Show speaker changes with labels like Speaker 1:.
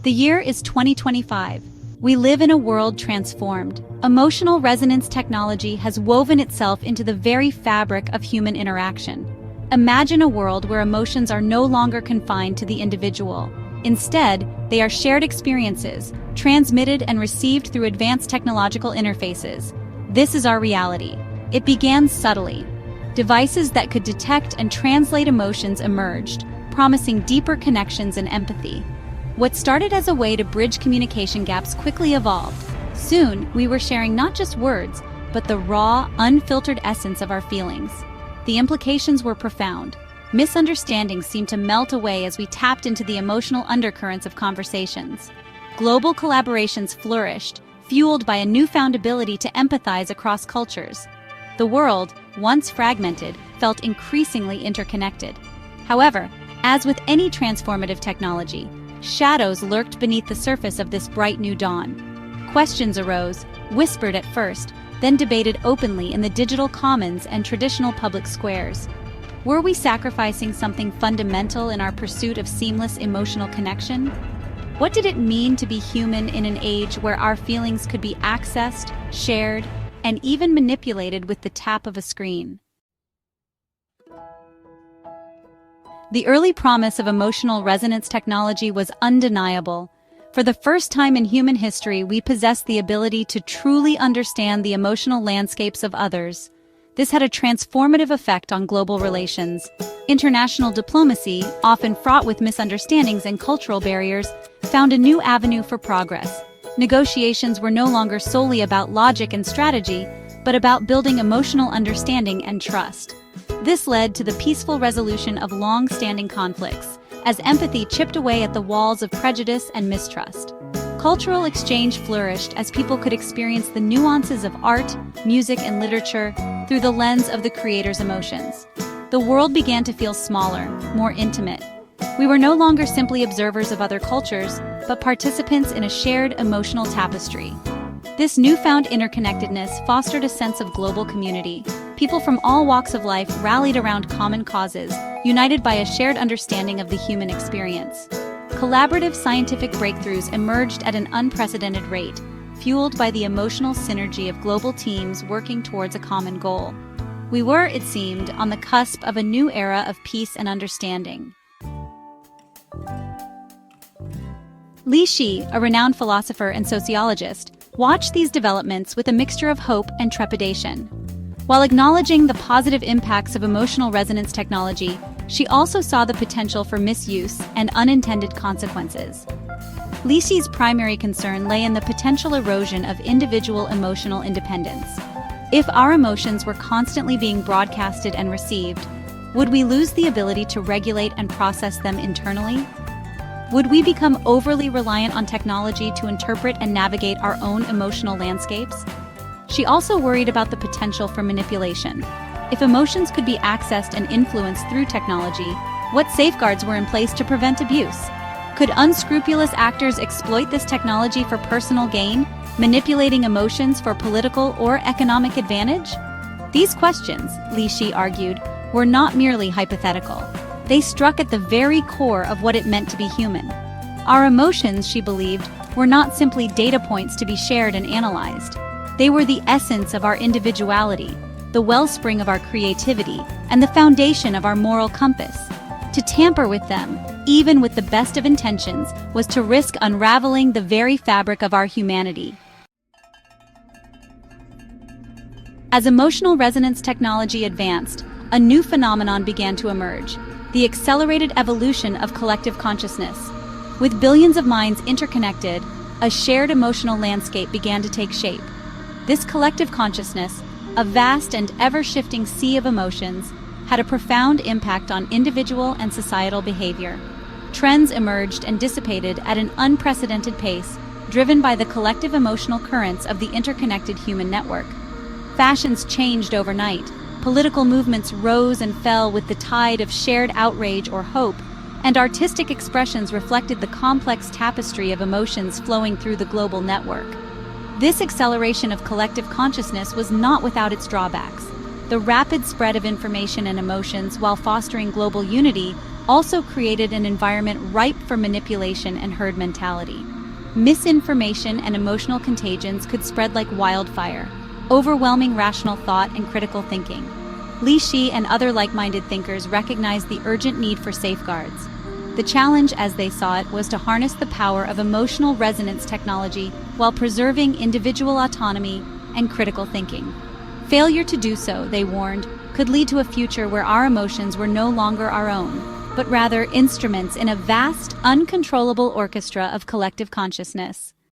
Speaker 1: The year is 2025. We live in a world transformed. Emotional resonance technology has woven itself into the very fabric of human interaction. Imagine a world where emotions are no longer confined to the individual. Instead, they are shared experiences, transmitted and received through advanced technological interfaces. This is our reality. It began subtly. Devices that could detect and translate emotions emerged, promising deeper connections and empathy. What started as a way to bridge communication gaps quickly evolved. Soon, we were sharing not just words, but the raw, unfiltered essence of our feelings. The implications were profound. Misunderstandings seemed to melt away as we tapped into the emotional undercurrents of conversations. Global collaborations flourished, fueled by a newfound ability to empathize across cultures. The world, once fragmented, felt increasingly interconnected. However, as with any transformative technology, shadows lurked beneath the surface of this bright new dawn. Questions arose, whispered at first, then debated openly in the digital commons and traditional public squares. Were we sacrificing something fundamental in our pursuit of seamless emotional connection? What did it mean to be human in an age where our feelings could be accessed, shared, and even manipulated with the tap of a screen? The early promise of emotional resonance technology was undeniable. For the first time in human history, we possessed the ability to truly understand the emotional landscapes of others. This had a transformative effect on global relations. International diplomacy, often fraught with misunderstandings and cultural barriers, found a new avenue for progress. Negotiations were no longer solely about logic and strategy, but about building emotional understanding and trust. This led to the peaceful resolution of long-standing conflicts, as empathy chipped away at the walls of prejudice and mistrust. Cultural exchange flourished as people could experience the nuances of art, music, and literature through the lens of the creator's emotions. The world began to feel smaller, more intimate. We were no longer simply observers of other cultures, but participants in a shared emotional tapestry. This newfound interconnectedness fostered a sense of global community. People from all walks of life rallied around common causes, united by a shared understanding of the human experience. Collaborative scientific breakthroughs emerged at an unprecedented rate, fueled by the emotional synergy of global teams working towards a common goal. We were, it seemed, on the cusp of a new era of peace and understanding. Li Shi, a renowned philosopher and sociologist, watched these developments with a mixture of hope and trepidation. While acknowledging the positive impacts of emotional resonance technology, she also saw the potential for misuse and unintended consequences. Li Shi's primary concern lay in the potential erosion of individual emotional independence. If our emotions were constantly being broadcasted and received, would we lose the ability to regulate and process them internally? Would we become overly reliant on technology to interpret and navigate our own emotional landscapes? She also worried about the potential for manipulation. If emotions could be accessed and influenced through technology, what safeguards were in place to prevent abuse? Could unscrupulous actors exploit this technology for personal gain, manipulating emotions for political or economic advantage? These questions, Li Shi argued, were not merely hypothetical. They struck at the very core of what it meant to be human. Our emotions, she believed, were not simply data points to be shared and analyzed. They were the essence of our individuality, the wellspring of our creativity, and the foundation of our moral compass. To tamper with them, even with the best of intentions, was to risk unraveling the very fabric of our humanity. As emotional resonance technology advanced, a new phenomenon began to emerge: the accelerated evolution of collective consciousness. With billions of minds interconnected, a shared emotional landscape began to take shape. This collective consciousness, a vast and ever-shifting sea of emotions, had a profound impact on individual and societal behavior. Trends emerged and dissipated at an unprecedented pace, driven by the collective emotional currents of the interconnected human network. Fashions changed overnight. Political movements rose and fell with the tide of shared outrage or hope, and artistic expressions reflected the complex tapestry of emotions flowing through the global network. This acceleration of collective consciousness was not without its drawbacks. The rapid spread of information and emotions, while fostering global unity, also created an environment ripe for manipulation and herd mentality. Misinformation and emotional contagions could spread like wildfire, overwhelming rational thought and critical thinking. Li Shi and other like-minded thinkers recognized the urgent need for safeguards. The challenge, as they saw it, was to harness the power of emotional resonance technology while preserving individual autonomy and critical thinking. Failure to do so, they warned, could lead to a future where our emotions were no longer our own, but rather instruments in a vast, uncontrollable orchestra of collective consciousness.